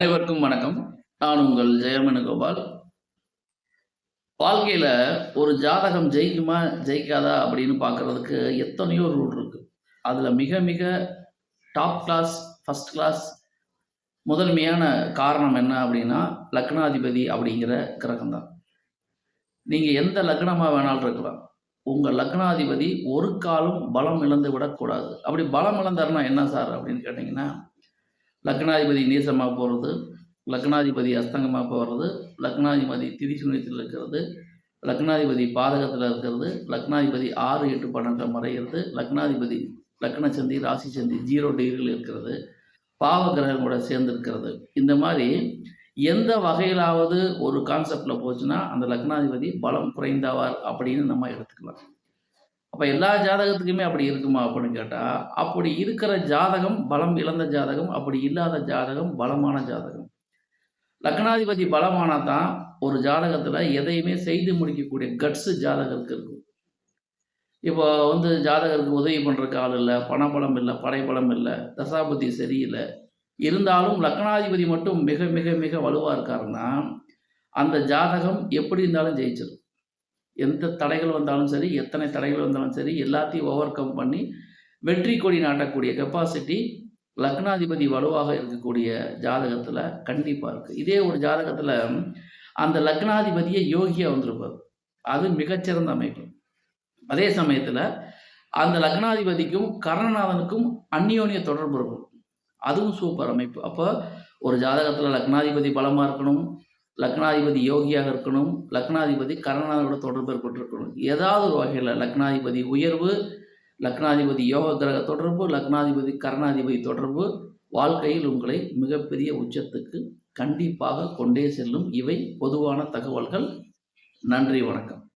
அனைவருக்கும் வணக்கம். நான் உங்கள் ஜெயமேனுகோபால். வாழ்க்கையில ஒரு ஜாதகம் ஜெயிக்குமா, ஜெயிக்காதா அப்படின்னு பார்க்கறதுக்கு எத்தனையோ ரூல் இருக்கு. அதுல மிக மிக டாப் கிளாஸ், ஃபர்ஸ்ட் கிளாஸ் முதன்மையான காரணம் என்ன அப்படின்னா, லக்னாதிபதி அப்படிங்கிற கிரகம் தான். நீங்க எந்த லக்னமா வேணாலும் இருக்கலாம். உங்க லக்னாதிபதி ஒரு காலும் பலம் இழந்து விடக்கூடாது. அப்படி பலம் இழந்தாருன்னா என்ன சார் அப்படின்னு கேட்டீங்கன்னா, லக்னாதிபதி நீசமா போறது, லக்னாதிபதி அஸ்தங்கமா போறது, லக்னாதிபதி திதிசூன்யத்தில் இருக்கிறது, லக்னாதிபதி பாதகத்தில் இருக்கிறது, லக்னாதிபதி 6, 8, 12 மறைகிறது, லக்னாதிபதி லக்ன சந்தி, ராசி சந்தி 0 டிகிரியில் இருக்கிறது, பாவ கிரகங்களோட சேர்ந்து இருக்கிறது. இந்த மாதிரி எந்த வகையிலாவது ஒரு கான்செப்டில் போச்சுன்னா அந்த லக்னாதிபதி பலம் குறைந்தவர் அப்படின்னு நம்ம எடுத்துக்கலாம். அப்போ எல்லா ஜாதகத்துக்குமே அப்படி இருக்குமா அப்படின்னு கேட்டால், அப்படி இருக்கிற ஜாதகம் பலம் இழந்த ஜாதகம், அப்படி இல்லாத ஜாதகம் பலமான ஜாதகம். லக்னாதிபதி பலமானா தான் ஒரு ஜாதகத்தில் எதையுமே செய்து முடிக்கக்கூடிய கட்ஸு ஜாதகருக்கு இருக்கும். இப்போ ஜாதகருக்கு உதவி பண்ணுறக்கு ஆள் இல்லை, பணபலம் இல்லை, படைபலம் இல்லை, தசாபுத்தி சரியில்லை, இருந்தாலும் லக்னாதிபதி மட்டும் மிக மிக மிக வலுவாக இருக்காருன்னா அந்த ஜாதகம் எப்படி இருந்தாலும் ஜெயிச்சிடும். எந்த தடைகள் வந்தாலும் சரி, எத்தனை தடைகள் வந்தாலும் சரி, எல்லாத்தையும் ஓவர் கம் பண்ணி வெற்றி கொடி நாட்டக்கூடிய கெப்பாசிட்டி லக்னாதிபதி வலுவாக இருக்கக்கூடிய ஜாதகத்தில் கண்டிப்பாக இருக்குது. இதே ஒரு ஜாதகத்தில் அந்த லக்னாதிபதியை யோகியாக வந்திருப்பார், அது மிகச்சிறந்த அமைப்பு. அதே சமயத்தில் அந்த லக்னாதிபதிக்கும் கர்ணநாதனுக்கும் அந்யோன்ய தொடர்பு இருக்கும், அதுவும் சூப்பர் அமைப்பு. அப்போ ஒரு ஜாதகத்தில் லக்னாதிபதி பலமாக இருக்கணும், லக்னாதிபதி யோகியாக இருக்கணும், லக்னாதிபதி கர்ணநாதனோட தொடர்பு ஏற்பட்டிருக்கணும். ஏதாவது ஒரு வகையில் லக்னாதிபதி உயர்வு, லக்னாதிபதி யோக கிரக தொடர்பு, லக்னாதிபதி கர்ணாதிபதி தொடர்பு வாழ்க்கையில் உங்களை மிகப்பெரிய உச்சத்துக்கு கண்டிப்பாக கொண்டே செல்லும். இவை பொதுவான தகவல்கள். நன்றி, வணக்கம்.